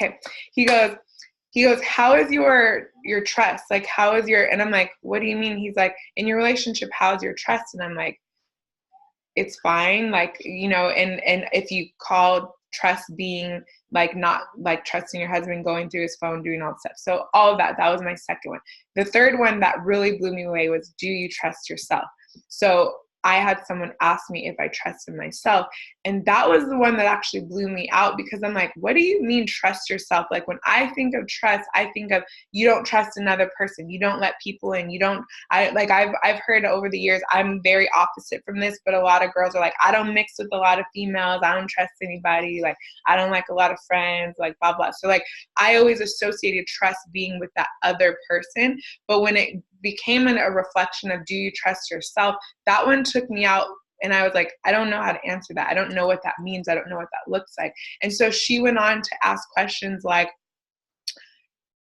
okay. He goes, how is your trust? Like, how is your, and I'm like, what do you mean? He's like, in your relationship, how's your trust? And I'm like, it's fine. Like, you know, and if you call trust being like not like trusting your husband, going through his phone, doing all the stuff. So all of that was my second one. The third one that really blew me away was, do you trust yourself? So I had someone ask me if I trusted myself. And that was the one that actually blew me out, because I'm like, what do you mean trust yourself? Like, when I think of trust, I think of, you don't trust another person. You don't let people in. You don't, I've heard over the years, I'm very opposite from this, but a lot of girls are like, I don't mix with a lot of females. I don't trust anybody. Like, I don't like a lot of friends, like blah, blah. So like, I always associated trust being with that other person. But when it became a reflection of, do you trust yourself? That one took me out, and I was like, I don't know how to answer that. I don't know what that means. I don't know what that looks like. And so she went on to ask questions like,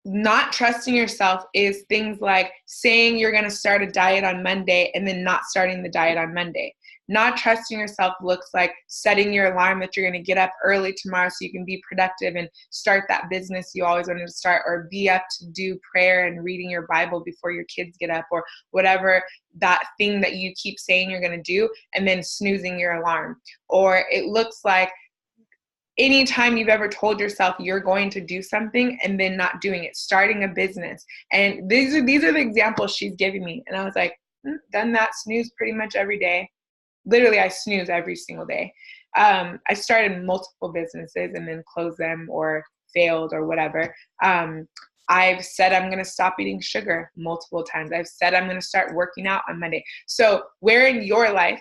not trusting yourself is things like saying you're going to start a diet on Monday and then not starting the diet on Monday. Not trusting yourself looks like setting your alarm that you're going to get up early tomorrow so you can be productive and start that business you always wanted to start, or be up to do prayer and reading your Bible before your kids get up, or whatever that thing that you keep saying you're going to do, and then snoozing your alarm. Or it looks like anytime you've ever told yourself you're going to do something and then not doing it, starting a business. And these are the examples she's giving me. And I was like, done that, snooze pretty much every day. Literally, I snooze every single day. I started multiple businesses and then closed them or failed or whatever. I've said I'm going to stop eating sugar multiple times. I've said I'm going to start working out on Monday. So where in your life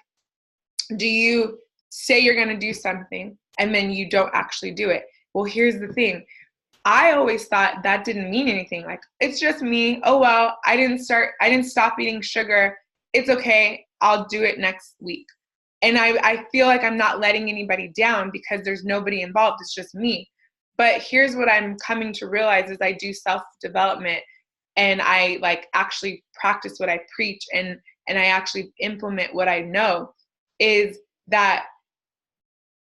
do you say you're going to do something and then you don't actually do it? Well, here's the thing. I always thought that didn't mean anything. Like, it's just me. Oh, well, I didn't stop eating sugar. It's okay. I'll do it next week. And I feel like I'm not letting anybody down because there's nobody involved. It's just me. But here's what I'm coming to realize is I do self-development, and I like actually practice what I preach, and I actually implement what I know, is that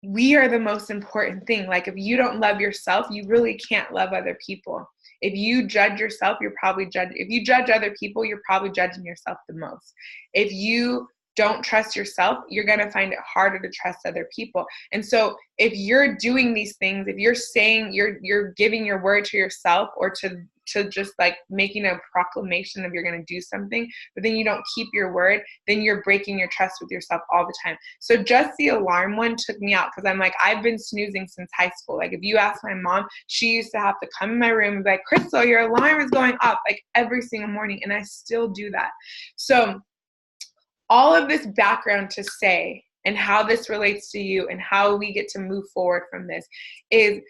we are the most important thing. Like, if you don't love yourself, you really can't love other people. If you judge yourself, if you judge other people, you're probably judging yourself the most. If you don't trust yourself, you're going to find it harder to trust other people. And so if you're doing these things, if you're saying you're giving your word to yourself, or to just like making a proclamation of you're going to do something, but then you don't keep your word, then you're breaking your trust with yourself all the time. So just the alarm one took me out, because I'm like, I've been snoozing since high school. Like, if you ask my mom, she used to have to come in my room and be like, Crystal, your alarm is going off, like every single morning. And I still do that. So all of this background to say, and how this relates to you and how we get to move forward from this, is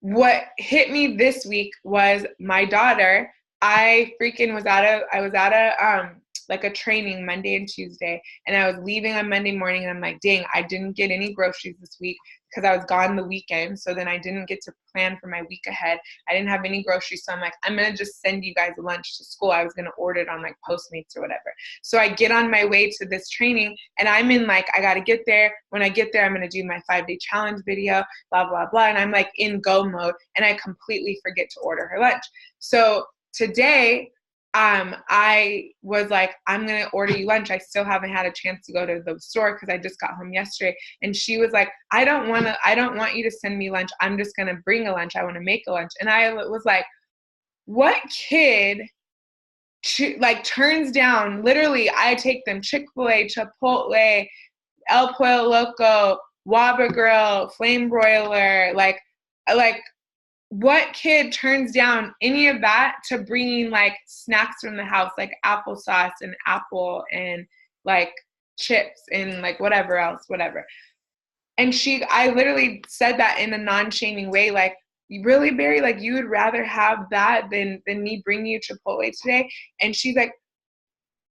what hit me this week was my daughter. I was at a like a training Monday and Tuesday, and I was leaving on Monday morning, and I'm like, dang, I didn't get any groceries this week because I was gone the weekend. So then I didn't get to plan for my week ahead. I didn't have any groceries. So I'm like, I'm going to just send you guys lunch to school. I was going to order it on like Postmates or whatever. So I get on my way to this training, and I'm in like, I got to get there. When I get there, I'm going to do my 5-day challenge video, blah, blah, blah. And I'm like in go mode, and I completely forget to order her lunch. So today, I was like, I'm going to order you lunch. I still haven't had a chance to go to the store because I just got home yesterday. And she was like, I don't want you to send me lunch. I'm just going to bring a lunch. I want to make a lunch. And I was like, what kid like turns down, literally, I take them Chick-fil-A, Chipotle, El Pollo Loco, Whopper Grill, Flame Broiler, like, what kid turns down any of that to bringing like snacks from the house, like applesauce and apple and like chips and like whatever else, whatever. And I literally said that in a non-shaming way, like, really, Barry, like, you would rather have that than me bringing you Chipotle today? And she's like,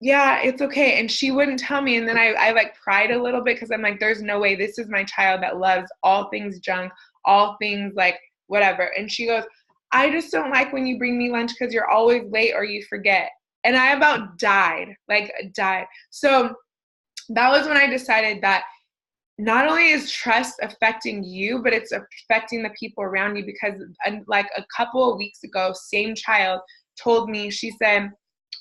yeah, it's okay. And she wouldn't tell me. And then I like cried a little bit, because I'm like, there's no way. This is my child that loves all things junk, all things like whatever. And she goes, I just don't like when you bring me lunch because you're always late or you forget. And I about died. So that was when I decided that not only is trust affecting you, but it's affecting the people around you, because like a couple of weeks ago, same child told me, she said,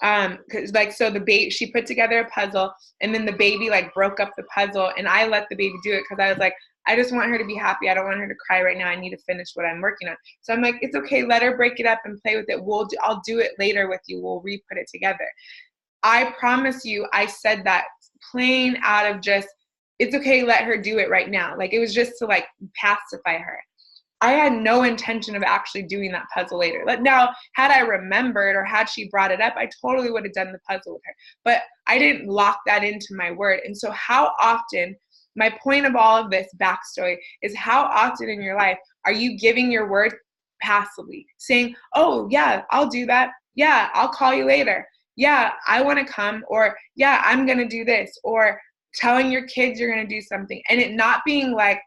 'cause like, so the baby, she put together a puzzle, and then the baby like broke up the puzzle, and I let the baby do it because I was like, I just want her to be happy. I don't want her to cry right now. I need to finish what I'm working on. So I'm like, it's okay. Let her break it up and play with it. I'll do it later with you. We'll re-put it together. I promise you, I said that plain out of just, it's okay, let her do it right now. Like, it was just to like pacify her. I had no intention of actually doing that puzzle later. But now, had I remembered or had she brought it up, I totally would have done the puzzle with her. But I didn't lock that into my word. And so how often, my point of all of this backstory is, how often in your life are you giving your word passively, saying, oh yeah, I'll do that. Yeah, I'll call you later. Yeah, I want to come, or yeah, I'm going to do this, or telling your kids you're going to do something, and it not being like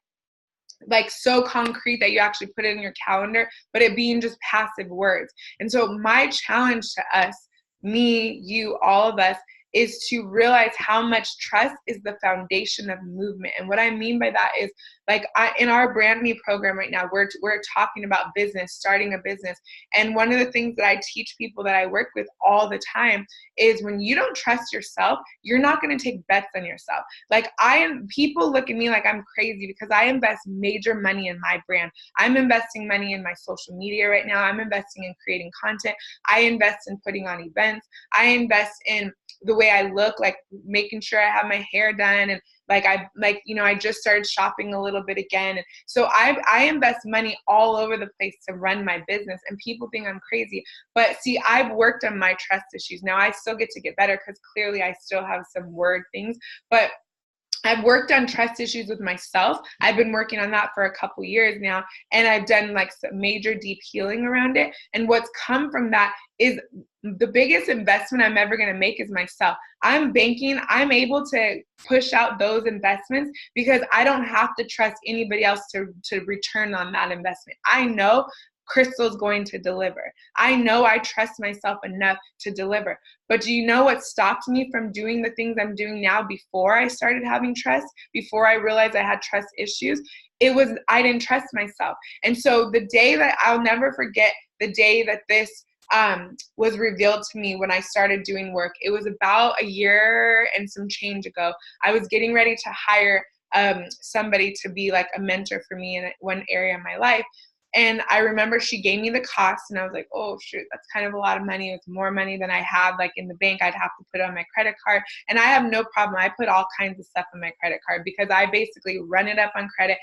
so concrete that you actually put it in your calendar, but it being just passive words. And so my challenge to us, me, you, all of us, is to realize how much trust is the foundation of movement. And what I mean by that is, like, in our Brand Me program right now, we're talking about business, starting a business. And one of the things that I teach people that I work with all the time is, when you don't trust yourself, you're not going to take bets on yourself. Like, people look at me like I'm crazy because I invest major money in my brand. I'm investing money in my social media right now. I'm investing in creating content. I invest in putting on events. I invest in the way I look, like making sure I have my hair done, and I just started shopping a little bit again. And so I invest money all over the place to run my business, and people think I'm crazy. But see, I've worked on my trust issues. Now I still get to get better, because clearly I still have some word things, but I've worked on trust issues with myself. I've been working on that for a couple years now, and I've done like some major deep healing around it. And what's come from that is, the biggest investment I'm ever going to make is myself. I'm banking. I'm able to push out those investments because I don't have to trust anybody else to return on that investment. I know Crystal's going to deliver. I know I trust myself enough to deliver. But do you know what stopped me from doing the things I'm doing now before I started having trust, before I realized I had trust issues? It was, I didn't trust myself. And so the day that, I'll never forget the day that this was revealed to me, when I started doing work. It was about a year and some change ago. I was getting ready to hire somebody to be like a mentor for me in one area of my life. And I remember she gave me the cost, and I was like, oh shoot, that's kind of a lot of money. It's more money than I had like in the bank. I'd have to put it on my credit card. And I have no problem. I put all kinds of stuff on my credit card, because I basically run it up on credit,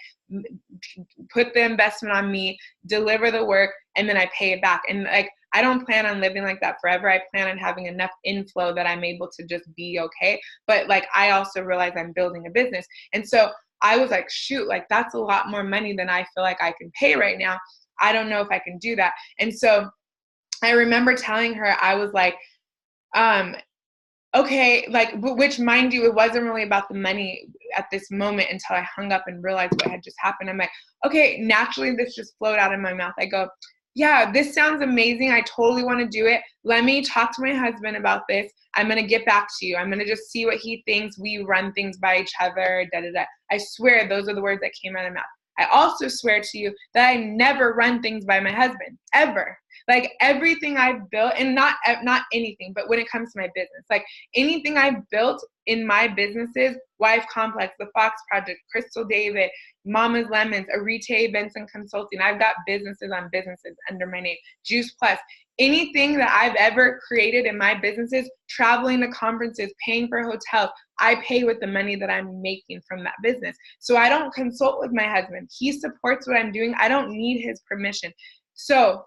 put the investment on me, deliver the work, and then I pay it back. And like, I don't plan on living like that forever. I plan on having enough inflow that I'm able to just be okay. But like, I also realize I'm building a business. And so I was like, shoot, like that's a lot more money than I feel like I can pay right now. I don't know if I can do that. And so I remember telling her, I was like, okay, like, which, mind you, it wasn't really about the money at this moment until I hung up and realized what had just happened. I'm like, okay, naturally this just flowed out of my mouth. I go, yeah, this sounds amazing. I totally want to do it. Let me talk to my husband about this. I'm going to get back to you. I'm going to just see what he thinks. We run things by each other, da, da, da. I swear those are the words that came out of my mouth. I also swear to you that I never run things by my husband, ever. Like, everything I've built, and not anything, but when it comes to my business, like anything I've built in my businesses, Wife Complex, The Fox Project, Crystal David, Mama's Lemons, Arite Events and Consulting. I've got businesses on businesses under my name, Juice Plus. Anything that I've ever created in my businesses, traveling to conferences, paying for hotels, I pay with the money that I'm making from that business. So I don't consult with my husband. He supports what I'm doing. I don't need his permission. So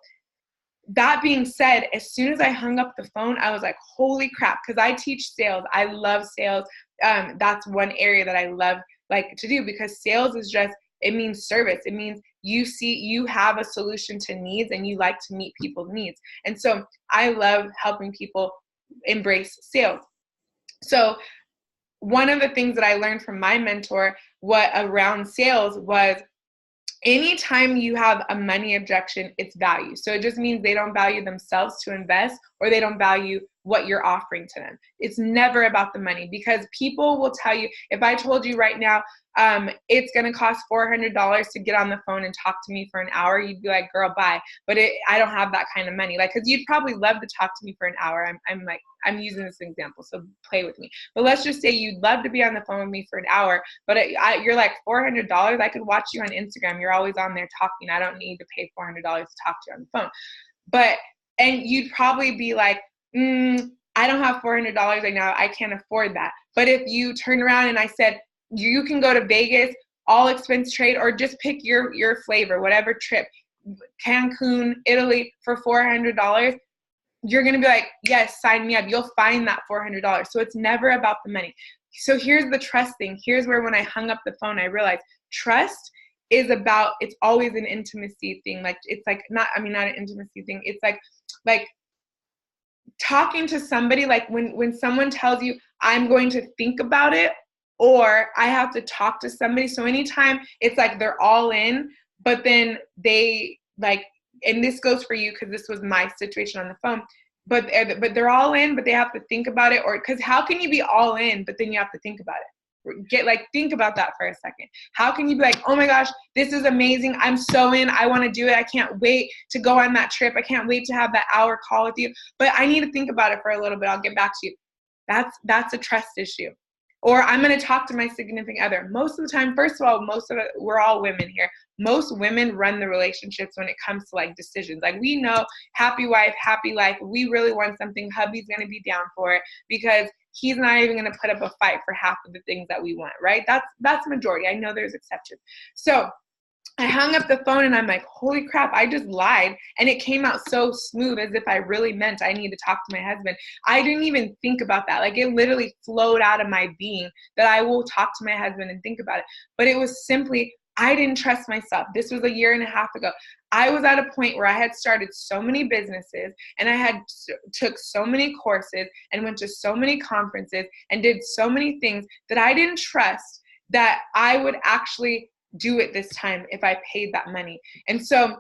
that being said, as soon as I hung up the phone, I was like, holy crap, because I teach sales. I love sales. That's one area that I love like to do, because sales is just, it means service. It means you have a solution to needs, and you like to meet people's needs. And so I love helping people embrace sales. So one of the things that I learned from my mentor, what around sales, was anytime you have a money objection, it's value. So it just means they don't value themselves to invest, or they don't value what you're offering to them. It's never about the money, because people will tell you, if I told you right now, it's going to cost $400 to get on the phone and talk to me for an hour, you'd be like, girl, bye. But I don't have that kind of money. Like, cause you'd probably love to talk to me for an hour. I'm using this example, so play with me. But let's just say you'd love to be on the phone with me for an hour, but you're like, $400, I could watch you on Instagram. You're always on there talking. I don't need to pay $400 to talk to you on the phone. And you'd probably be like, I don't have $400 right now. I can't afford that. But if you turned around and I said, you can go to Vegas, all expense trade, or just pick your flavor, whatever trip, Cancun, Italy, for $400, you're going to be like, yes, sign me up. You'll find that $400. So it's never about the money. So here's the trust thing. Here's where when I hung up the phone, I realized trust is about, it's always an intimacy thing. Like, it's like, not an intimacy thing. It's like talking to somebody, like when someone tells you, I'm going to think about it, or I have to talk to somebody. So anytime it's like they're all in, but then they like, and this goes for you because this was my situation on the phone, but they're all in, but they have to think about it. Or because how can you be all in, but then you have to think about it? Think about that for a second. How can you be like, oh my gosh, this is amazing. I'm so in. I want to do it. I can't wait to go on that trip. I can't wait to have that hour call with you, but I need to think about it for a little bit. I'll get back to you. That's a trust issue. Or I'm going to talk to my significant other. Most of the time, first of all, we're all women here. Most women run the relationships when it comes to like decisions. Like, we know, happy wife, happy life. If we really want something, hubby's going to be down for it, because he's not even going to put up a fight for half of the things that we want, right? That's majority. I know there's exceptions. So I hung up the phone and I'm like, holy crap, I just lied. And it came out so smooth, as if I really meant I need to talk to my husband. I didn't even think about that. Like, it literally flowed out of my being that I will talk to my husband and think about it. But it was simply, I didn't trust myself. This was a year and a half ago. I was at a point where I had started so many businesses, and I had took so many courses and went to so many conferences and did so many things that I didn't trust that I would actually do it this time if I paid that money. And so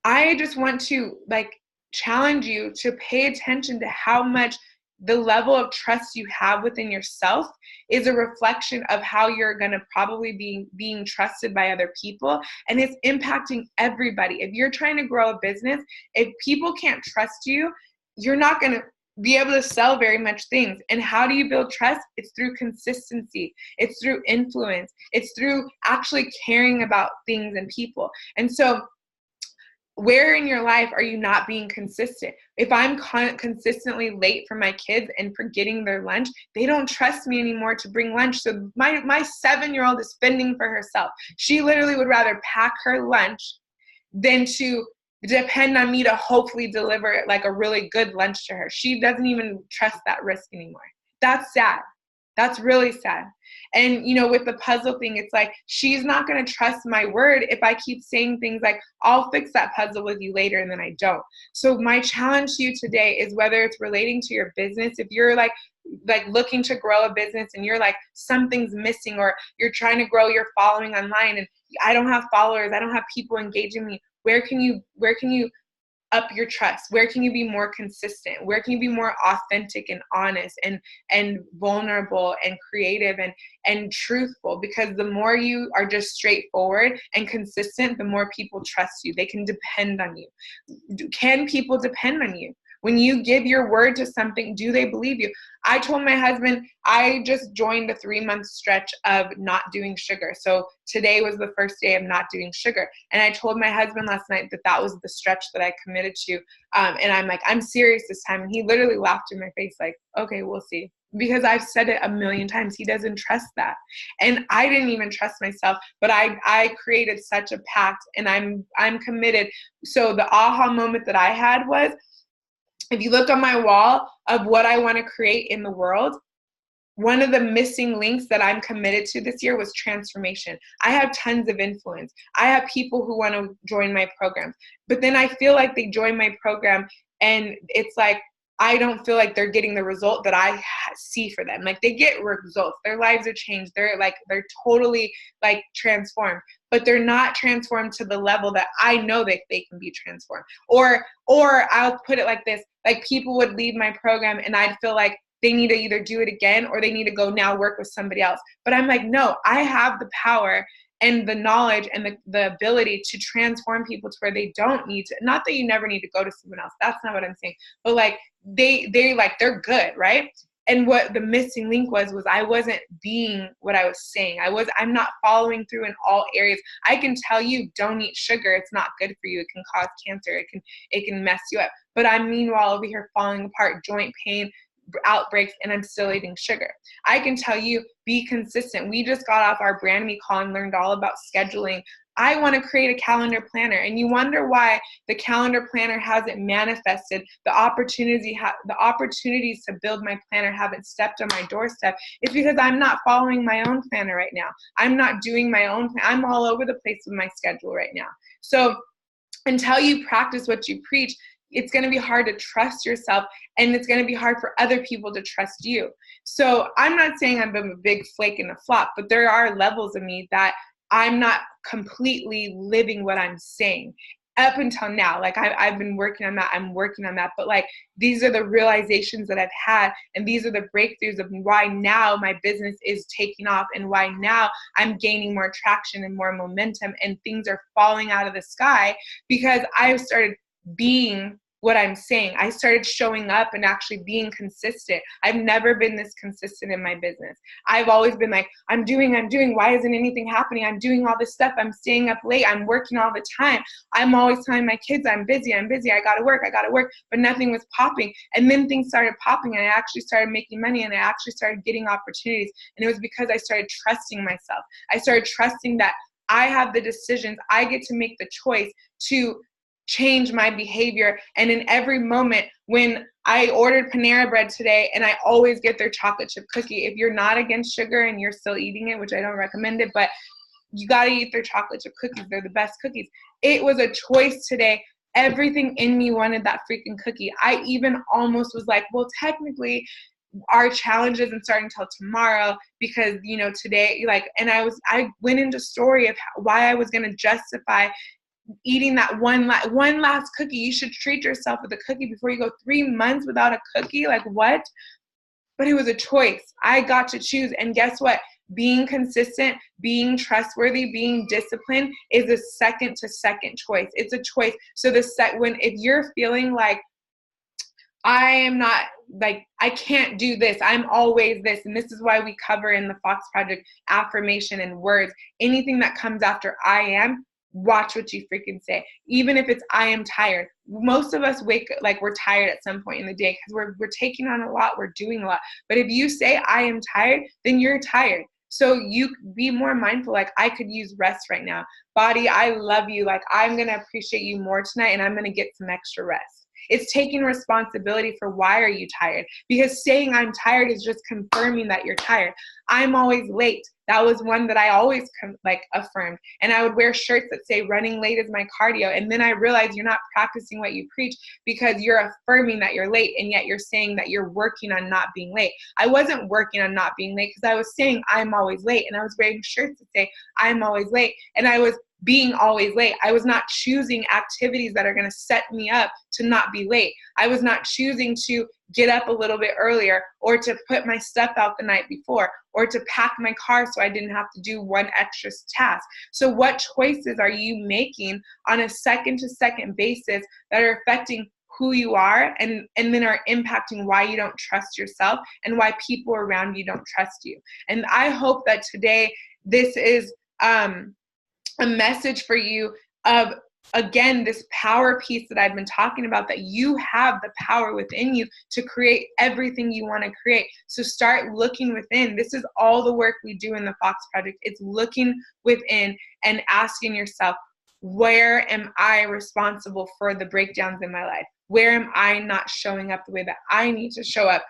I just want to like challenge you to pay attention to how much the level of trust you have within yourself is a reflection of how you're going to probably be being trusted by other people. And it's impacting everybody. If you're trying to grow a business, if people can't trust you, you're not going to be able to sell very much things. And how do you build trust? It's through consistency. It's through influence. It's through actually caring about things and people. And so where in your life are you not being consistent? If I'm consistently late for my kids and forgetting their lunch, they don't trust me anymore to bring lunch. So my 7-year-old is fending for herself. She literally would rather pack her lunch than to depend on me to hopefully deliver like a really good lunch to her. She doesn't even trust that risk anymore. That's sad. That's really sad. And, with the puzzle thing, it's like, she's not going to trust my word if I keep saying things like, I'll fix that puzzle with you later, and then I don't. So my challenge to you today is, whether it's relating to your business, if you're like looking to grow a business and you're like, something's missing, or you're trying to grow your following online and I don't have followers, I don't have people engaging me. Where can you up your trust? Where can you be more consistent? Where can you be more authentic and honest and vulnerable and creative and truthful? Because the more you are just straightforward and consistent, the more people trust you. They can depend on you. Can people depend on you? When you give your word to something, do they believe you? I told my husband, I just joined a 3-month stretch of not doing sugar. So today was the first day of not doing sugar. And I told my husband last night that was the stretch that I committed to. And I'm like, I'm serious this time. And he literally laughed in my face like, okay, we'll see. Because I've said it a million times. He doesn't trust that. And I didn't even trust myself, but I created such a pact, and I'm committed. So the aha moment that I had was, if you look on my wall of what I want to create in the world, one of the missing links that I'm committed to this year was transformation. I have tons of influence. I have people who want to join my programs, but then I feel like they join my program and it's like, I don't feel like they're getting the result that I see for them. Like, they get results. Their lives are changed. They're totally like transformed. but they're not transformed to the level that I know that they can be transformed. Or I'll put it like this, like people would leave my program and I'd feel like they need to either do it again or they need to go now work with somebody else. But I'm like, no, I have the power and the knowledge and the ability to transform people to where they don't need to, not that you never need to go to someone else. That's not what I'm saying. But like they're good, right? And what the missing link was I wasn't being what I was saying. I'm not following through in all areas. I can tell you don't eat sugar. It's not good for you. It can cause cancer. It can mess you up. But I'm meanwhile over here falling apart, joint pain, outbreaks, and I'm still eating sugar. I can tell you, be consistent. We just got off our Brand Me call and learned all about scheduling. I want to create a calendar planner, and you wonder why the calendar planner hasn't manifested. The opportunities to build my planner haven't stepped on my doorstep. It's because I'm not following my own planner right now. I'm not doing my own plan. I'm all over the place with my schedule right now. So until you practice what you preach, it's going to be hard to trust yourself, and it's going to be hard for other people to trust you. So I'm not saying I'm a big flake and a flop, but there are levels of me that I'm not completely living what I'm saying up until now. Like I've been working on that. I'm working on that. But like, these are the realizations that I've had, and these are the breakthroughs of why now my business is taking off, and why now I'm gaining more traction and more momentum, and things are falling out of the sky because I've started being what I'm saying. I started showing up and actually being consistent. I've never been this consistent in my business. I've always been like, I'm doing, why isn't anything happening? I'm doing all this stuff. I'm staying up late. I'm working all the time. I'm always telling my kids, I'm busy. I gotta work, but nothing was popping. And then things started popping, and I actually started making money, and I actually started getting opportunities. And it was because I started trusting myself. I started trusting that I have the decisions. I get to make the choice to change my behavior. And in every moment, when I ordered Panera Bread today, and I always get their chocolate chip cookie, if you're not against sugar and you're still eating it, which I don't recommend it, but you got to eat their chocolate chip cookies. They're the best cookies. It was a choice today. Everything in me wanted that freaking cookie. I even almost was like, well, technically our challenge isn't starting until tomorrow because, today, and I went into story of why I was going to justify eating that one last cookie. You should treat yourself with a cookie before you go 3 months without a cookie. Like, what? But it was a choice. I got to choose. And guess what? Being consistent, being trustworthy, being disciplined is a second choice. It's a choice. So if you're feeling like, I am not, like, I can't do this, I'm always this, and this is why we cover in the Fox Project affirmation and words. Anything that comes after I am, watch what you freaking say. Even if it's I am tired. Most of us wake like we're tired at some point in the day because we're taking on a lot, we're doing a lot. But if you say I am tired, then you're tired. So you be more mindful, like, I could use rest right now. Body, I love you. Like, I'm going to appreciate you more tonight, and I'm going to get some extra rest. It's taking responsibility for why are you tired? Because saying I'm tired is just confirming that you're tired. I'm always late. That was one that I always affirmed. And I would wear shirts that say running late is my cardio. And then I realized you're not practicing what you preach because you're affirming that you're late, and yet you're saying that you're working on not being late. I wasn't working on not being late because I was saying I'm always late, and I was wearing shirts that say I'm always late, and I was being always late. I was not choosing activities that are going to set me up to not be late. I was not choosing to get up a little bit earlier, or to put my stuff out the night before, or to pack my car so I didn't have to do one extra task. So what choices are you making on a second-to-second basis that are affecting who you are, and then are impacting why you don't trust yourself and why people around you don't trust you? And I hope that today this is a message for you of, again, this power piece that I've been talking about, that you have the power within you to create everything you want to create. So start looking within. This is all the work we do in the Fox Project. It's looking within and asking yourself, where am I responsible for the breakdowns in my life? Where am I not showing up the way that I need to show up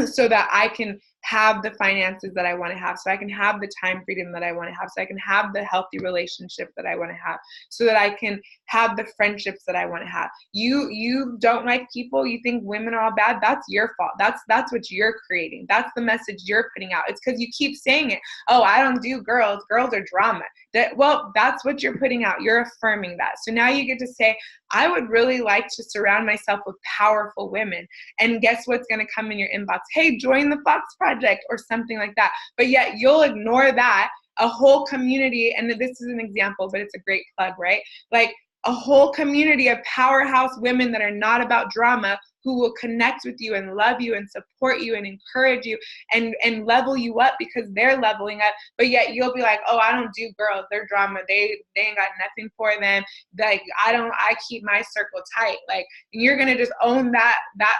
so that I can have the finances that I want to have, so I can have the time freedom that I want to have, so I can have the healthy relationship that I want to have, so that I can have the friendships that I want to have. You don't like people, you think women are all bad, that's your fault. That's what you're creating. That's the message you're putting out. It's because you keep saying it. Oh, I don't do girls. Girls are drama. That's what you're putting out. You're affirming that. So now you get to say, I would really like to surround myself with powerful women. And guess what's going to come in your inbox? Hey, join the Fox Project or something like that. But yet you'll ignore that. A whole community, and this is an example, but it's a great plug, right? Like a whole community of powerhouse women that are not about drama, who will connect with you and love you and support you and encourage you and level you up because they're leveling up. But yet you'll be like, oh, I don't do girls. They're drama. They ain't got nothing for them. Like, I keep my circle tight. Like, you're going to just own that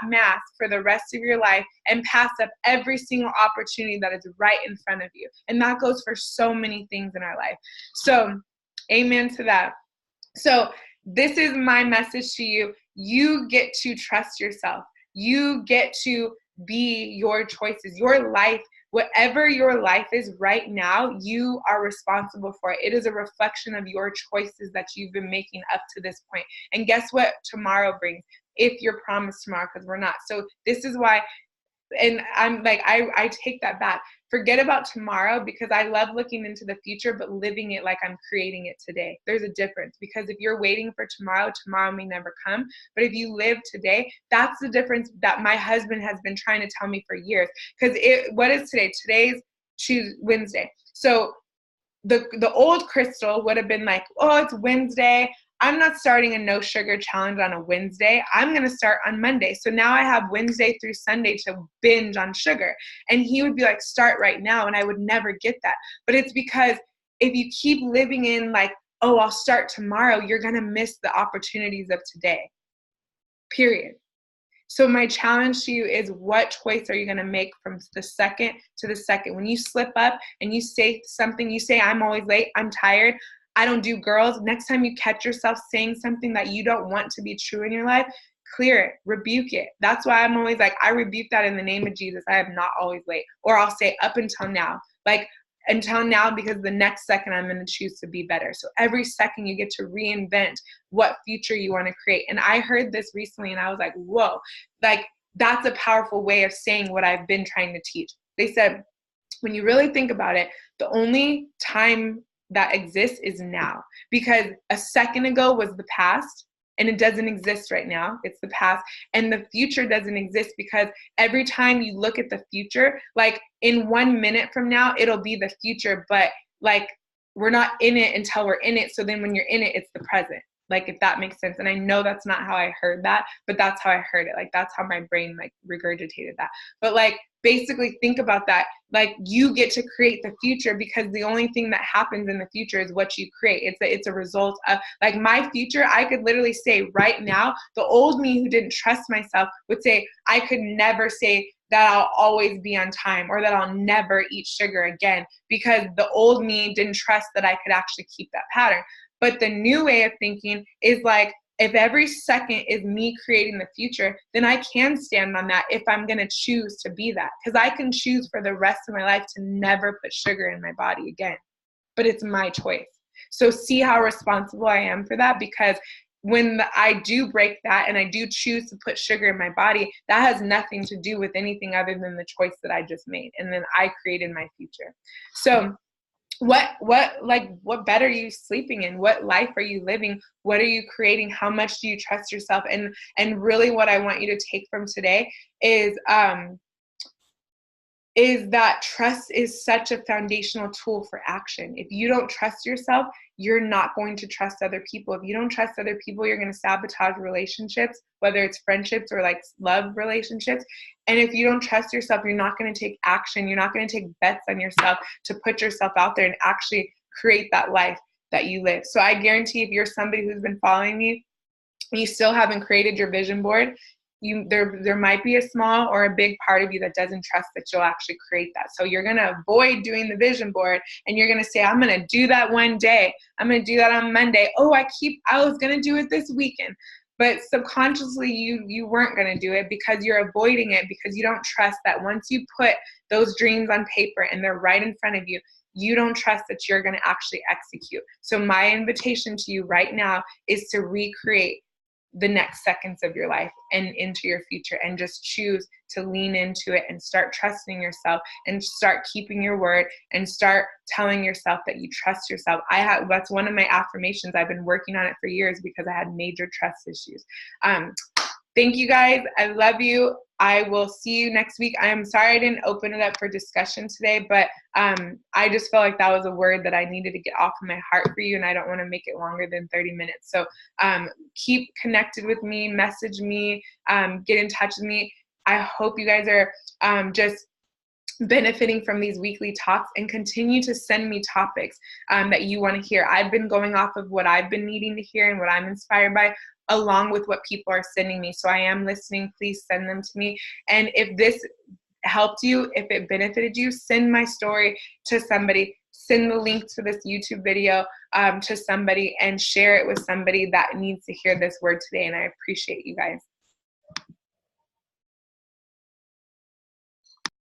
mask for the rest of your life and pass up every single opportunity that is right in front of you. And that goes for so many things in our life. So amen to that. So this is my message to you. You get to trust yourself. You get to be your choices. Your life, whatever your life is right now, you are responsible for it. It is a reflection of your choices that you've been making up to this point. And guess what tomorrow brings? If you're promised tomorrow, because we're not. So this is why, and I'm like, I take that back. Forget about tomorrow, because I love looking into the future, but living it like I'm creating it today. There's a difference, because if you're waiting for tomorrow, tomorrow may never come. But if you live today, that's the difference that my husband has been trying to tell me for years. Because what is today? Today's Wednesday. So the old Crystal would have been like, oh, it's Wednesday. I'm not starting a no sugar challenge on a Wednesday. I'm going to start on Monday. So now I have Wednesday through Sunday to binge on sugar. And he would be like, start right now. And I would never get that. But it's because if you keep living in like, oh, I'll start tomorrow, you're going to miss the opportunities of today. Period. So my challenge to you is, what choice are you going to make from the second to the second? When you slip up and you say something, you say, I'm always late, I'm tired, I don't do girls. Next time you catch yourself saying something that you don't want to be true in your life, clear it, rebuke it. That's why I'm always like, I rebuke that in the name of Jesus. I am not always late. Or I'll say up until now. Like, until now, because the next second I'm going to choose to be better. So every second you get to reinvent what future you want to create. And I heard this recently and I was like, whoa, like that's a powerful way of saying what I've been trying to teach. They said, when you really think about it, the only time that exists is now, because a second ago was the past. And it doesn't exist right now. It's the past. And the future doesn't exist, because every time you look at the future, like in 1 minute from now, it'll be the future. But like, we're not in it until we're in it. So then when you're in it, it's the present. Like, if that makes sense. And I know that's not how I heard that, but that's how I heard it. Like, that's how my brain like regurgitated that. But like, basically think about that. Like, you get to create the future, because the only thing that happens in the future is what you create. It's a result of, like, my future. I could literally say right now, the old me who didn't trust myself would say, I could never say that I'll always be on time, or that I'll never eat sugar again, because the old me didn't trust that I could actually keep that pattern. But the new way of thinking is like, if every second is me creating the future, then I can stand on that if I'm going to choose to be that. Because I can choose for the rest of my life to never put sugar in my body again. But it's my choice. So see how responsible I am for that, because when I do break that and I do choose to put sugar in my body, that has nothing to do with anything other than the choice that I just made. And then I created my future. So what bed are you sleeping in? What life are you living? What are you creating? How much do you trust yourself? And really what I want you to take from today is that trust is such a foundational tool for action. If you don't trust yourself, you're not going to trust other people. If you don't trust other people, you're going to sabotage relationships, whether it's friendships or like love relationships. And if you don't trust yourself, you're not going to take action. You're not going to take bets on yourself to put yourself out there and actually create that life that you live. So I guarantee, if you're somebody who's been following me and you still haven't created your vision board, there might be a small or a big part of you that doesn't trust that you'll actually create that. So you're going to avoid doing the vision board, and you're going to say, I'm going to do that one day. I'm going to do that on Monday. Oh, I was going to do it this weekend. But subconsciously you weren't going to do it, because you're avoiding it, because you don't trust that once you put those dreams on paper and they're right in front of you, you don't trust that you're going to actually execute. So my invitation to you right now is to recreate the next seconds of your life and into your future, and just choose to lean into it and start trusting yourself and start keeping your word and start telling yourself that you trust yourself. That's one of my affirmations. I've been working on it for years because I had major trust issues. Thank you guys. I love you. I will see you next week. I'm sorry I didn't open it up for discussion today, but I just felt like that was a word that I needed to get off of my heart for you, and I don't want to make it longer than 30 minutes. So keep connected with me, message me, get in touch with me. I hope you guys are just benefiting from these weekly talks, and continue to send me topics that you want to hear. I've been going off of what I've been needing to hear and what I'm inspired by, along with what people are sending me. So I am listening. Please send them to me. And if this helped you, if it benefited you, send my story to somebody. Send the link to this YouTube video to somebody, and share it with somebody that needs to hear this word today. And I appreciate you guys.